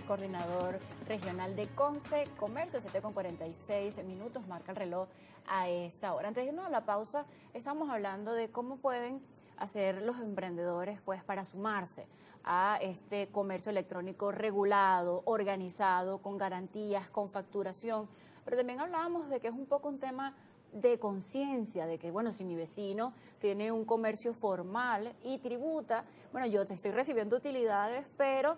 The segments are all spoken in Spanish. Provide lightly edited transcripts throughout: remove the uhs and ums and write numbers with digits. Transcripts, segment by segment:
coordinador regional de Conce Comercio, 7:46 marca el reloj a esta hora. Antes de irnos a la pausa, estamos hablando de cómo pueden hacer los emprendedores pues para sumarse a este comercio electrónico regulado, organizado, con garantías, con facturación, pero también hablábamos de que es un poco un tema de conciencia, de que, bueno, si mi vecino tiene un comercio formal y tributa, bueno, yo te estoy recibiendo utilidades, pero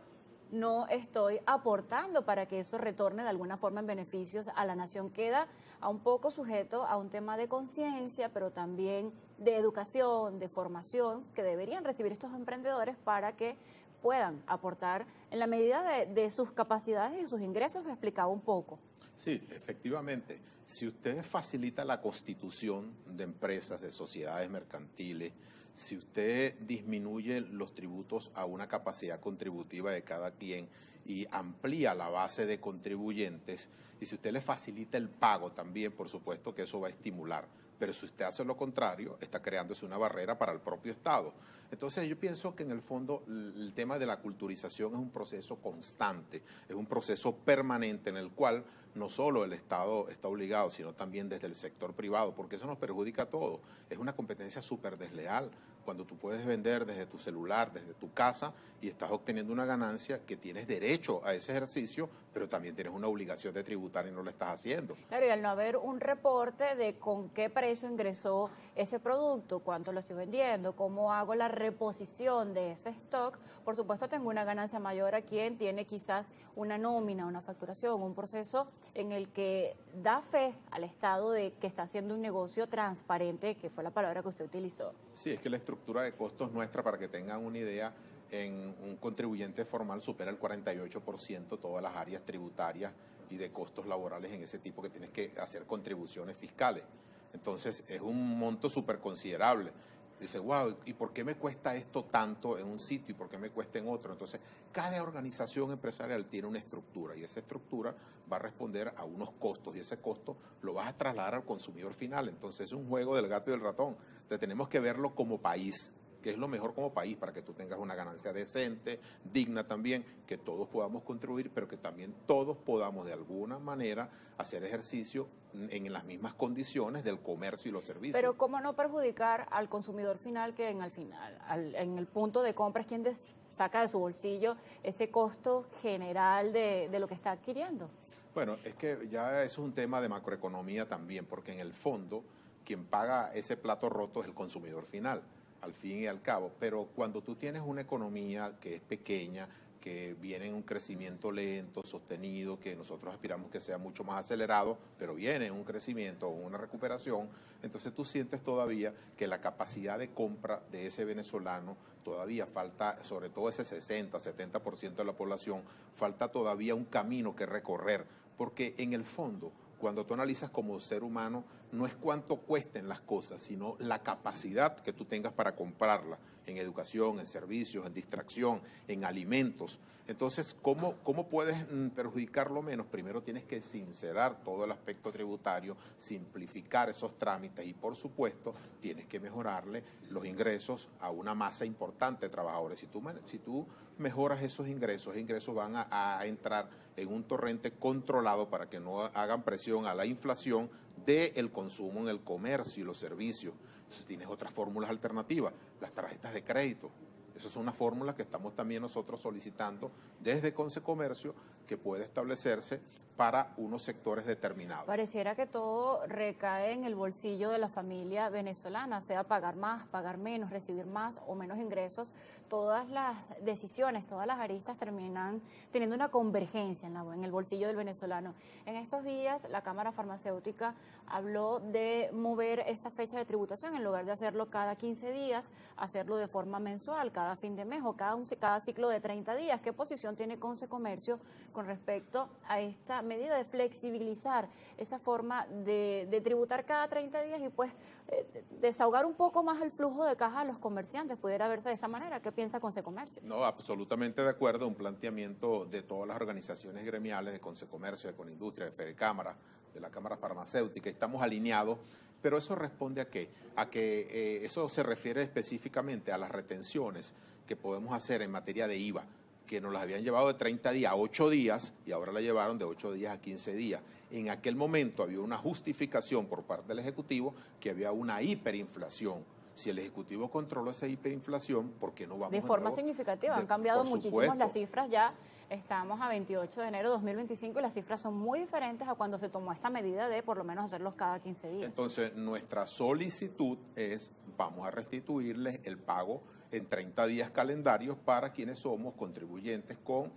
no estoy aportando para que eso retorne de alguna forma en beneficios a la nación. Queda a un poco sujeto a un tema de conciencia, pero también de educación, de formación, que deberían recibir estos emprendedores para que puedan aportar en la medida de sus capacidades y sus ingresos. Me explicaba un poco. Sí, efectivamente. Si usted facilita la constitución de empresas, de sociedades mercantiles, si usted disminuye los tributos a una capacidad contributiva de cada quien y amplía la base de contribuyentes, y si usted le facilita el pago también, por supuesto que eso va a estimular. Pero si usted hace lo contrario, está creándose una barrera para el propio Estado. Entonces yo pienso que en el fondo el tema de la culturización es un proceso constante, es un proceso permanente en el cual no solo el Estado está obligado, sino también desde el sector privado, porque eso nos perjudica a todos. Es una competencia súper desleal cuando tú puedes vender desde tu celular, desde tu casa, y estás obteniendo una ganancia que tienes derecho a ese ejercicio, pero también tienes una obligación de tributar y no lo estás haciendo. Claro, y al no haber un reporte de con qué precio ingresó ese producto, cuánto lo estoy vendiendo, cómo hago la reposición de ese stock, por supuesto tengo una ganancia mayor a quien tiene quizás una nómina, una facturación, un proceso en el que da fe al Estado de que está haciendo un negocio transparente, que fue la palabra que usted utilizó. Sí, es que la estructura de costos nuestra, para que tengan una idea, en un contribuyente formal supera el 48% todas las áreas tributarias y de costos laborales en ese tipo que tienes que hacer contribuciones fiscales. Entonces es un monto súper considerable. Dice, wow, ¿y por qué me cuesta esto tanto en un sitio y por qué me cuesta en otro? Entonces, cada organización empresarial tiene una estructura y esa estructura va a responder a unos costos y ese costo lo vas a trasladar al consumidor final. Entonces, es un juego del gato y del ratón. Entonces, tenemos que verlo como país, que es lo mejor como país para que tú tengas una ganancia decente, digna también, que todos podamos contribuir, pero que también todos podamos de alguna manera hacer ejercicio en las mismas condiciones del comercio y los servicios. Pero ¿cómo no perjudicar al consumidor final que en el punto de compra es quien saca de su bolsillo ese costo general de lo que está adquiriendo? Bueno, es que ya eso es un tema de macroeconomía también, porque en el fondo quien paga ese plato roto es el consumidor final, al fin y al cabo. Pero cuando tú tienes una economía que es pequeña, que viene en un crecimiento lento, sostenido, que nosotros aspiramos que sea mucho más acelerado, pero viene en un crecimiento o una recuperación, entonces tú sientes todavía que la capacidad de compra de ese venezolano todavía falta, sobre todo ese 60-70% de la población, falta todavía un camino que recorrer, porque en el fondo, cuando tú analizas como ser humano, no es cuánto cuesten las cosas, sino la capacidad que tú tengas para comprarlas, en educación, en servicios, en distracción, en alimentos. Entonces, ¿cómo puedes perjudicarlo menos? Primero tienes que sincerar todo el aspecto tributario, simplificar esos trámites y, por supuesto, tienes que mejorarle los ingresos a una masa importante de trabajadores. Si tú mejoras esos ingresos van a entrar en un torrente controlado para que no hagan presión a la inflación del consumo en el comercio y los servicios. Entonces tienes otras fórmulas alternativas, las tarjetas de crédito. Esas son unas fórmulas que estamos también nosotros solicitando desde Conce Comercio, que puede establecerse para unos sectores determinados. Pareciera que todo recae en el bolsillo de la familia venezolana, sea pagar más, pagar menos, recibir más o menos ingresos. Todas las decisiones, todas las aristas terminan teniendo una convergencia en el bolsillo del venezolano. En estos días la Cámara Farmacéutica habló de mover esta fecha de tributación, en lugar de hacerlo cada 15 días, hacerlo de forma mensual, cada fin de mes o cada ciclo de 30 días. ¿Qué posición tiene Conce Comercio con respecto a esta medida de flexibilizar esa forma de tributar cada 30 días y pues desahogar un poco más el flujo de caja a los comerciantes? Pudiera verse de esta manera. ¿Qué piensa Conce Comercio? No, absolutamente de acuerdo, un planteamiento de todas las organizaciones gremiales de Conce Comercio, de Conindustria, de Fedecámara, de la Cámara Farmacéutica. Estamos alineados, pero eso responde a qué? A que eso se refiere específicamente a las retenciones que podemos hacer en materia de IVA. que nos las habían llevado de 30 días a 8 días y ahora la llevaron de 8 días a 15 días. En aquel momento había una justificación por parte del Ejecutivo que había una hiperinflación. Si el Ejecutivo controla esa hiperinflación, ¿por qué no vamos de forma significativa? Han cambiado muchísimo las cifras ya. Estamos a 28 de enero de 2025 y las cifras son muy diferentes a cuando se tomó esta medida de por lo menos hacerlos cada 15 días. Entonces, nuestra solicitud es, vamos a restituirles el pago en 30 días calendarios para quienes somos contribuyentes con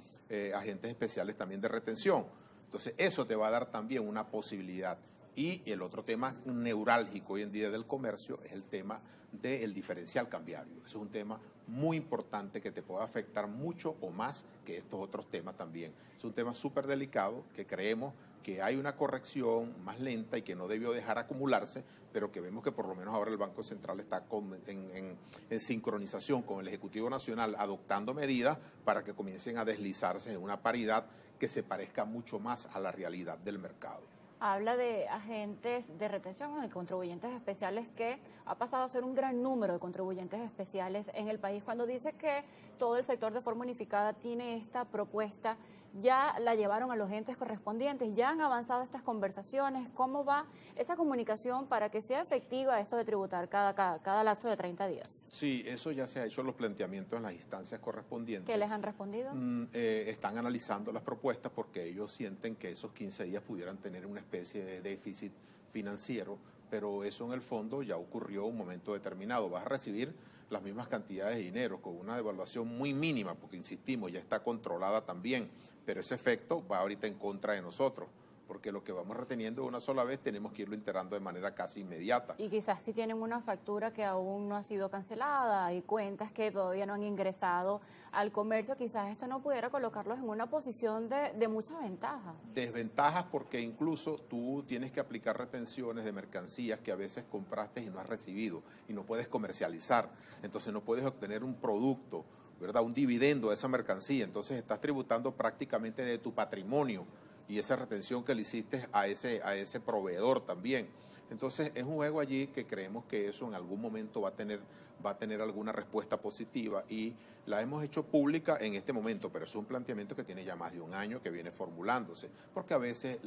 agentes especiales también de retención. Entonces, eso te va a dar también una posibilidad. Y el otro tema neurálgico hoy en día del comercio es el tema del diferencial cambiario. Eso es un tema muy importante que te puede afectar mucho o más que estos otros temas también. Es un tema súper delicado que creemos que hay una corrección más lenta y que no debió dejar acumularse, pero que vemos que por lo menos ahora el Banco Central está en sincronización con el Ejecutivo Nacional, adoptando medidas para que comiencen a deslizarse en una paridad que se parezca mucho más a la realidad del mercado. Habla de agentes de retención, de contribuyentes especiales, que ha pasado a ser un gran número de contribuyentes especiales en el país. Cuando dice que todo el sector de forma unificada tiene esta propuesta, ya la llevaron a los entes correspondientes, ya han avanzado estas conversaciones. ¿Cómo va esa comunicación para que sea efectiva esto de tributar cada lapso de 30 días? Sí, eso ya se ha hecho los planteamientos en las instancias correspondientes. ¿Qué les han respondido? Están analizando las propuestas porque ellos sienten que esos 15 días pudieran tener una especie de déficit financiero, pero eso en el fondo ya ocurrió en un momento determinado. Vas a recibir las mismas cantidades de dinero con una devaluación muy mínima, porque insistimos, ya está controlada también, pero ese efecto va ahorita en contra de nosotros, porque lo que vamos reteniendo de una sola vez tenemos que irlo integrando de manera casi inmediata. Y quizás si tienen una factura que aún no ha sido cancelada y cuentas que todavía no han ingresado al comercio, quizás esto no pudiera colocarlos en una posición de mucha ventaja. Desventajas porque incluso tú tienes que aplicar retenciones de mercancías que a veces compraste y no has recibido y no puedes comercializar, entonces no puedes obtener un producto, ¿verdad? Un dividendo de esa mercancía, entonces estás tributando prácticamente de tu patrimonio y esa retención que le hiciste a ese proveedor también. Entonces es un juego allí que creemos que eso en algún momento va a tener alguna respuesta positiva y la hemos hecho pública en este momento, pero es un planteamiento que tiene ya más de un año que viene formulándose, porque a veces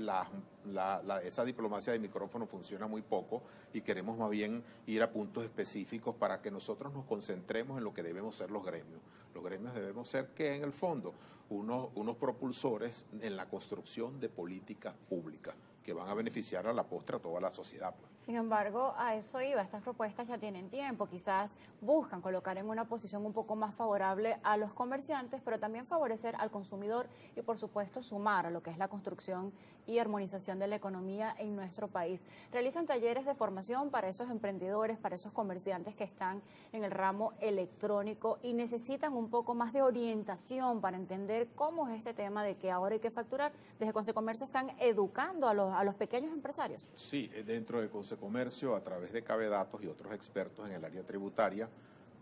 esa diplomacia de micrófono funciona muy poco y queremos más bien ir a puntos específicos para que nosotros nos concentremos en lo que debemos ser los gremios. Los gremios debemos ser que en el fondo unos propulsores en la construcción de políticas públicas que van a beneficiar a la postre a toda la sociedad. Pues. Sin embargo, a eso iba, estas propuestas ya tienen tiempo, quizás buscan colocar en una posición un poco más favorable a los comerciantes, pero también favorecer al consumidor y por supuesto sumar a lo que es la construcción y armonización de la economía en nuestro país. Realizan talleres de formación para esos emprendedores, para esos comerciantes que están en el ramo electrónico y necesitan un poco más de orientación para entender cómo es este tema de que ahora hay que facturar. Desde Consecomercio están educando a los pequeños empresarios. Sí, dentro de Consecomercio, a través de Cabedatos y otros expertos en el área tributaria,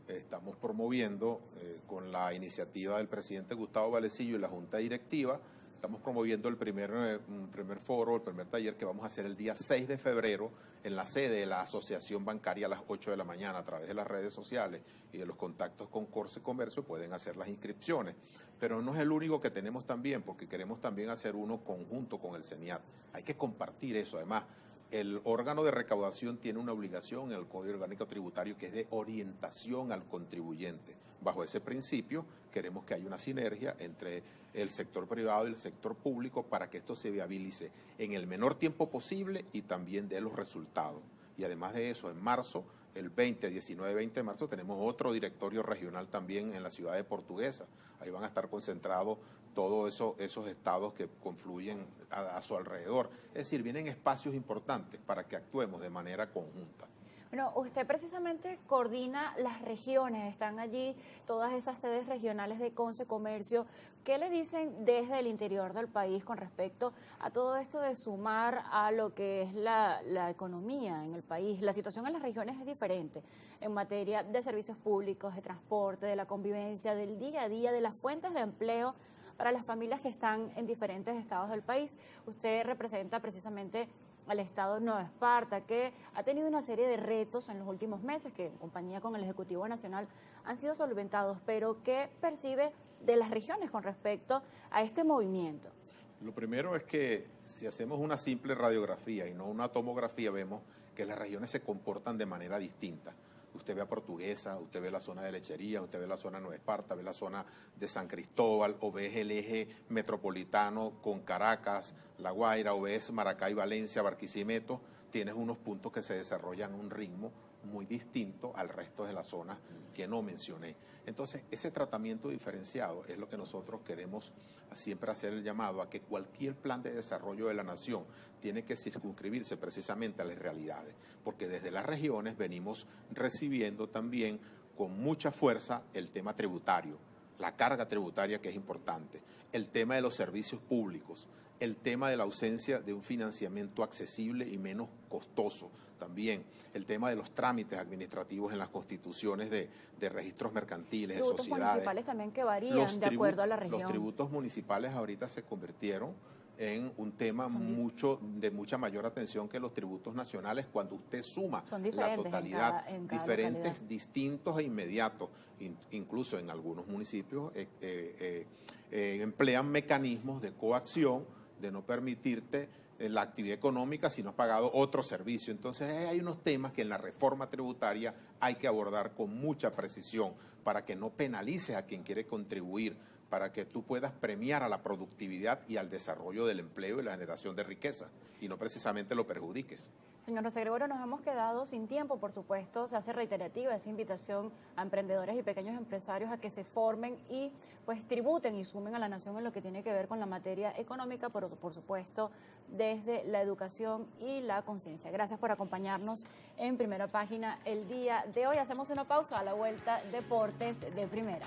estamos promoviendo, con la iniciativa del presidente Gustavo Valecillo y la Junta Directiva, estamos promoviendo el primer foro, el primer taller que vamos a hacer el día 6 de febrero en la sede de la Asociación Bancaria a las 8 de la mañana. A través de las redes sociales y de los contactos con Consecomercio pueden hacer las inscripciones. Pero no es el único que tenemos también, porque queremos también hacer uno conjunto con el CENIAT. Hay que compartir eso. Además, el órgano de recaudación tiene una obligación en el Código Orgánico Tributario que es de orientación al contribuyente. Bajo ese principio, queremos que haya una sinergia entre el sector privado y el sector público para que esto se viabilice en el menor tiempo posible y también dé los resultados. Y además de eso, en marzo, el 19-20 de marzo, tenemos otro directorio regional también en la ciudad de Portuguesa. Ahí van a estar concentrados todos esos estados que confluyen a su alrededor. Es decir, vienen espacios importantes para que actuemos de manera conjunta. Bueno, usted precisamente coordina las regiones, están allí todas esas sedes regionales de Consecomercio. ¿Qué le dicen desde el interior del país con respecto a todo esto de sumar a lo que es la economía en el país? La situación en las regiones es diferente en materia de servicios públicos, de transporte, de la convivencia, del día a día, de las fuentes de empleo para las familias que están en diferentes estados del país. Usted representa precisamente al Estado Nueva Esparta, que ha tenido una serie de retos en los últimos meses que en compañía con el Ejecutivo Nacional han sido solventados, pero ¿qué percibe de las regiones con respecto a este movimiento? Lo primero es que si hacemos una simple radiografía y no una tomografía, vemos que las regiones se comportan de manera distinta. Usted ve a Portuguesa, usted ve la zona de Lechería, usted ve la zona de Nueva Esparta, ve la zona de San Cristóbal, o ves el eje metropolitano con Caracas, La Guaira, o ves Maracay, Valencia, Barquisimeto. Tienes unos puntos que se desarrollan a un ritmo muy distinto al resto de las zonas que no mencioné. Entonces, ese tratamiento diferenciado es lo que nosotros queremos siempre hacer el llamado a que cualquier plan de desarrollo de la nación tiene que circunscribirse precisamente a las realidades, porque desde las regiones venimos recibiendo también con mucha fuerza el tema tributario, la carga tributaria que es importante, el tema de los servicios públicos, el tema de la ausencia de un financiamiento accesible y menos costoso también, el tema de los trámites administrativos en las constituciones de registros mercantiles, de sociedades. Tributos municipales también que varían de acuerdo a la región. Los tributos municipales ahorita se convirtieron en un tema de mucha mayor atención que los tributos nacionales cuando usted suma la totalidad, en cada diferentes, localidad. Distintos e inmediatos. Incluso en algunos municipios emplean mecanismos de coacción de no permitirte la actividad económica si no has pagado otro servicio. Entonces hay unos temas que en la reforma tributaria hay que abordar con mucha precisión para que no penalices a quien quiere contribuir, para que tú puedas premiar a la productividad y al desarrollo del empleo y la generación de riqueza, y no precisamente lo perjudiques. Señor José Gregorio, nos hemos quedado sin tiempo, por supuesto, se hace reiterativa esa invitación a emprendedores y pequeños empresarios a que se formen y pues tributen y sumen a la nación en lo que tiene que ver con la materia económica, pero por supuesto desde la educación y la conciencia. Gracias por acompañarnos en Primera Página el día de hoy. Hacemos una pausa, a la vuelta, Deportes de Primera.